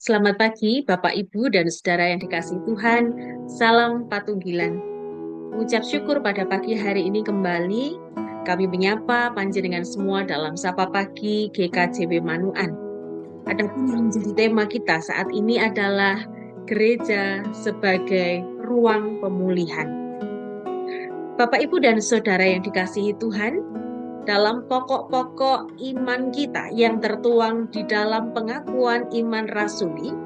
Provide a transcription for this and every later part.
Selamat pagi, Bapak, Ibu, dan saudara yang dikasihi Tuhan. Salam Patunggilan. Mengucap syukur pada pagi hari ini kembali, kami menyapa panjenengan semua dalam Sapa Pagi GKJW Manuan. Adapun yang menjadi tema kita saat ini adalah gereja sebagai ruang pemulihan. Bapak, Ibu, dan saudara yang dikasihi Tuhan, dalam pokok-pokok iman kita yang tertuang di dalam pengakuan iman rasuli,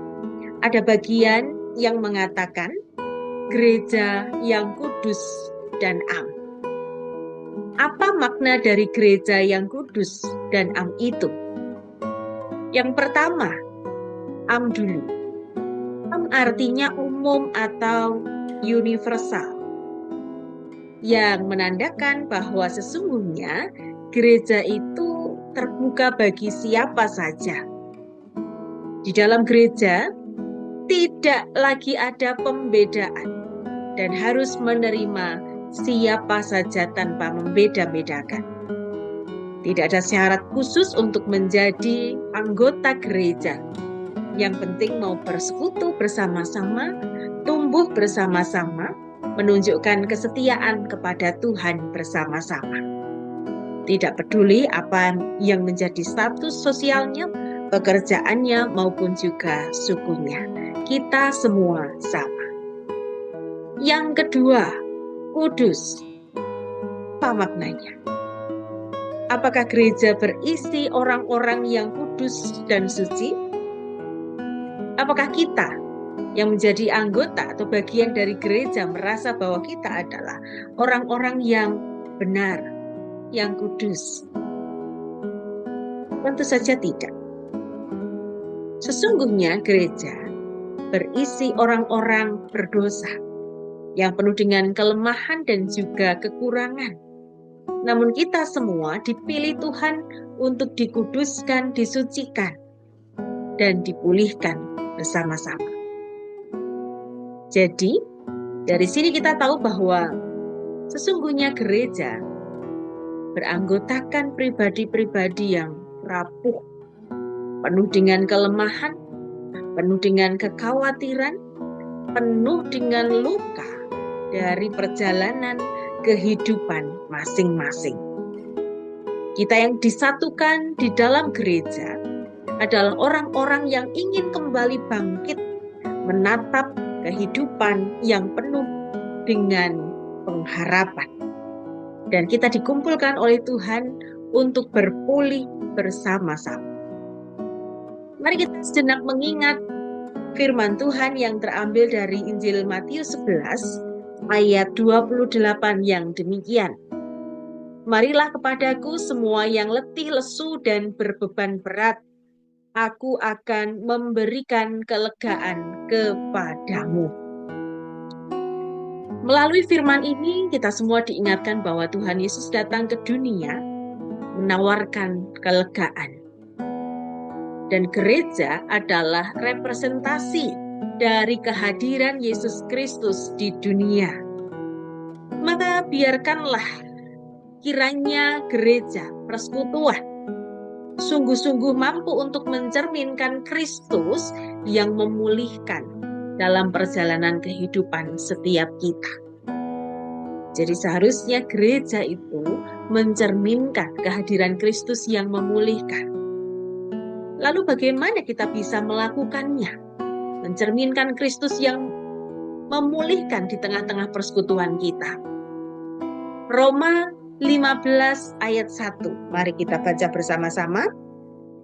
ada bagian yang mengatakan gereja yang kudus dan am. Apa makna dari gereja yang kudus dan am itu? Yang pertama, am dulu. Am artinya umum atau universal, yang menandakan bahwa sesungguhnya gereja itu terbuka bagi siapa saja. Di dalam gereja tidak lagi ada pembedaan dan harus menerima siapa saja tanpa membeda-bedakan. Tidak ada syarat khusus untuk menjadi anggota gereja. Yang penting mau bersekutu bersama-sama, tumbuh bersama-sama, menunjukkan kesetiaan kepada Tuhan bersama-sama. Tidak peduli apa yang menjadi status sosialnya, pekerjaannya, maupun juga sukunya. Kita semua sama. Yang kedua, kudus. Apa maknanya? Apakah gereja berisi orang-orang yang kudus dan suci? Apakah kita yang menjadi anggota atau bagian dari gereja merasa bahwa kita adalah orang-orang yang benar, yang kudus? Tentu saja tidak. Sesungguhnya gereja berisi orang-orang berdosa yang penuh dengan kelemahan dan juga kekurangan. Namun kita semua dipilih Tuhan untuk dikuduskan, disucikan, dan dipulihkan bersama-sama. Jadi, dari sini kita tahu bahwa sesungguhnya gereja beranggotakan pribadi-pribadi yang rapuh, penuh dengan kelemahan, penuh dengan kekhawatiran, penuh dengan luka dari perjalanan kehidupan masing-masing. Kita yang disatukan di dalam gereja adalah orang-orang yang ingin kembali bangkit, menatap kehidupan yang penuh dengan pengharapan. Dan kita dikumpulkan oleh Tuhan untuk berpulih bersama-sama. Mari kita sejenak mengingat firman Tuhan yang terambil dari Injil Matius 11 ayat 28 yang demikian. Marilah kepadaku semua yang letih, lesu, dan berbeban berat. Aku akan memberikan kelegaan kepadamu. Melalui firman ini, kita semua diingatkan bahwa Tuhan Yesus datang ke dunia menawarkan kelegaan. Dan gereja adalah representasi dari kehadiran Yesus Kristus di dunia. Maka biarkanlah kiranya gereja, persekutuan, sungguh-sungguh mampu untuk mencerminkan Kristus yang memulihkan dalam perjalanan kehidupan setiap kita. Jadi seharusnya gereja itu mencerminkan kehadiran Kristus yang memulihkan. Lalu bagaimana kita bisa melakukannya? Mencerminkan Kristus yang memulihkan di tengah-tengah persekutuan kita. Roma 15 ayat 1. Mari kita baca bersama-sama.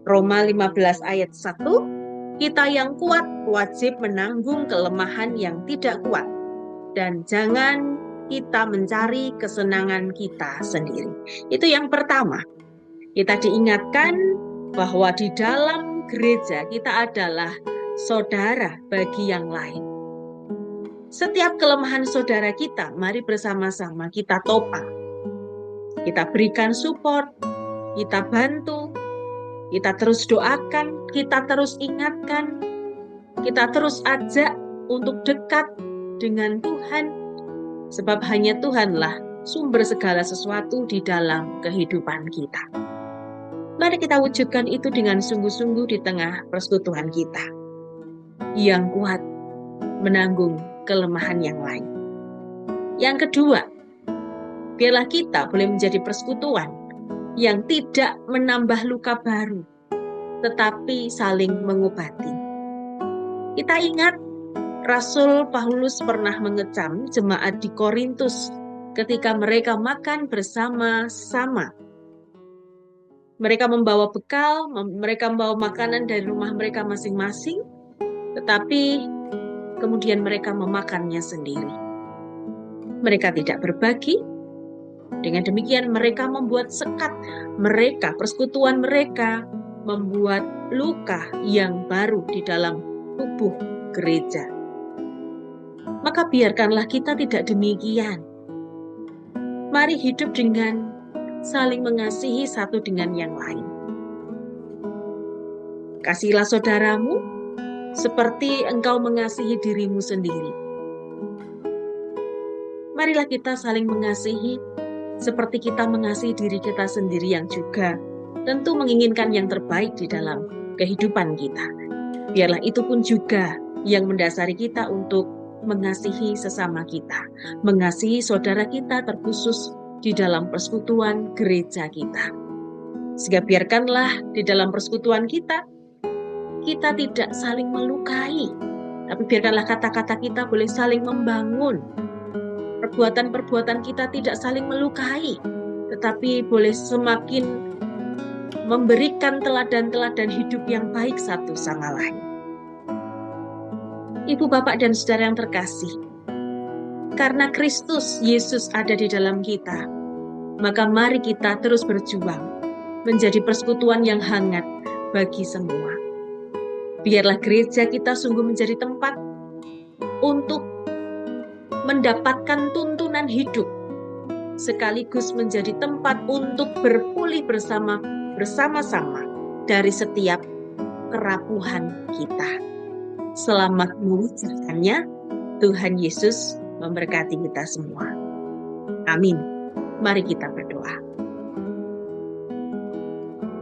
Roma 15 ayat 1. Kita yang kuat wajib menanggung kelemahan yang tidak kuat. Dan jangan kita mencari kesenangan kita sendiri. Itu yang pertama. Kita diingatkan bahwa di dalam gereja kita adalah saudara bagi yang lain. Setiap kelemahan saudara kita, mari bersama-sama kita topang. Kita berikan support, kita bantu, kita terus doakan, kita terus ingatkan, kita terus ajak untuk dekat dengan Tuhan, sebab hanya Tuhanlah sumber segala sesuatu di dalam kehidupan kita. Mari kita wujudkan itu dengan sungguh-sungguh di tengah persekutuan kita. yang kuat menanggung kelemahan yang lain. Yang kedua, biarlah kita boleh menjadi persekutuan yang tidak menambah luka baru, tetapi saling mengobati. Kita ingat Rasul Paulus pernah mengecam jemaat di Korintus ketika mereka makan bersama-sama. Mereka membawa bekal, mereka membawa makanan dari rumah mereka masing-masing, tetapi kemudian mereka memakannya sendiri. Mereka tidak berbagi. Dengan demikian mereka membuat sekat mereka, persekutuan mereka membuat luka yang baru di dalam tubuh gereja. Maka biarkanlah kita tidak demikian. Mari hidup dengan saling mengasihi satu dengan yang lain. Kasihilah saudaramu seperti engkau mengasihi dirimu sendiri. Marilah kita saling mengasihi seperti kita mengasihi diri kita sendiri yang juga tentu menginginkan yang terbaik di dalam kehidupan kita. Biarlah itu pun juga yang mendasari kita untuk mengasihi sesama kita, mengasihi saudara kita terkhusus di dalam persekutuan gereja kita. Sehingga biarkanlah di dalam persekutuan kita tidak saling melukai, tapi biarkanlah kata-kata kita boleh saling membangun. Perbuatan-perbuatan kita tidak saling melukai, tetapi boleh semakin memberikan teladan-teladan hidup yang baik satu sama lain. Ibu, bapak, dan saudara yang terkasih, karena Kristus Yesus ada di dalam kita, maka mari kita terus berjuang menjadi persekutuan yang hangat bagi semua. Biarlah gereja kita sungguh menjadi tempat untuk mendapatkan tuntunan hidup, sekaligus menjadi tempat untuk berpulih bersama-sama dari setiap kerapuhan kita. Selamat mengucapkannya, Tuhan Yesus memberkati kita semua. Amin. Mari kita berdoa.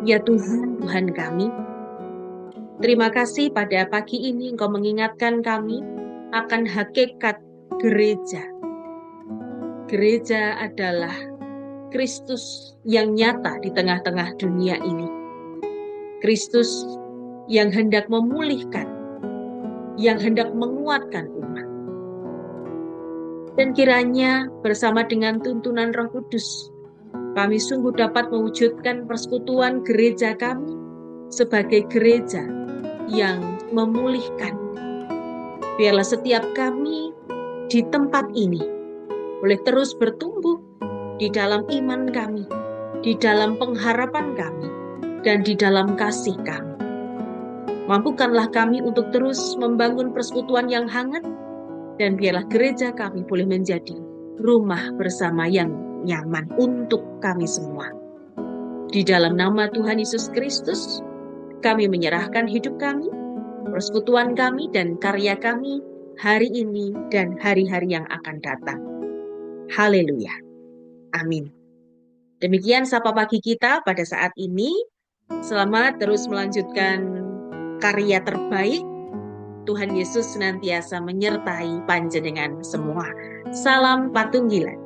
Ya Tuhan, Tuhan kami, terima kasih pada pagi ini Engkau mengingatkan kami akan hakikat gereja. Gereja adalah Kristus yang nyata di tengah-tengah dunia ini. Kristus yang hendak memulihkan, yang hendak menguatkan umat. Dan kiranya bersama dengan tuntunan Roh Kudus, kami sungguh dapat mewujudkan persekutuan gereja kami sebagai gereja yang memulihkan. Biarlah setiap kami di tempat ini boleh terus bertumbuh di dalam iman kami, di dalam pengharapan kami, dan di dalam kasih kami. Mampukanlah kami untuk terus membangun persekutuan yang hangat, dan biarlah gereja kami boleh menjadi rumah bersama yang nyaman untuk kami semua. Di dalam nama Tuhan Yesus Kristus, kami menyerahkan hidup kami, persekutuan kami, dan karya kami hari ini dan hari-hari yang akan datang. Haleluya. Amin. Demikian sapa pagi kita pada saat ini. Selamat terus melanjutkan karya terbaik. Tuhan Yesus senantiasa menyertai panjenengan semua. Salam Patunggilan.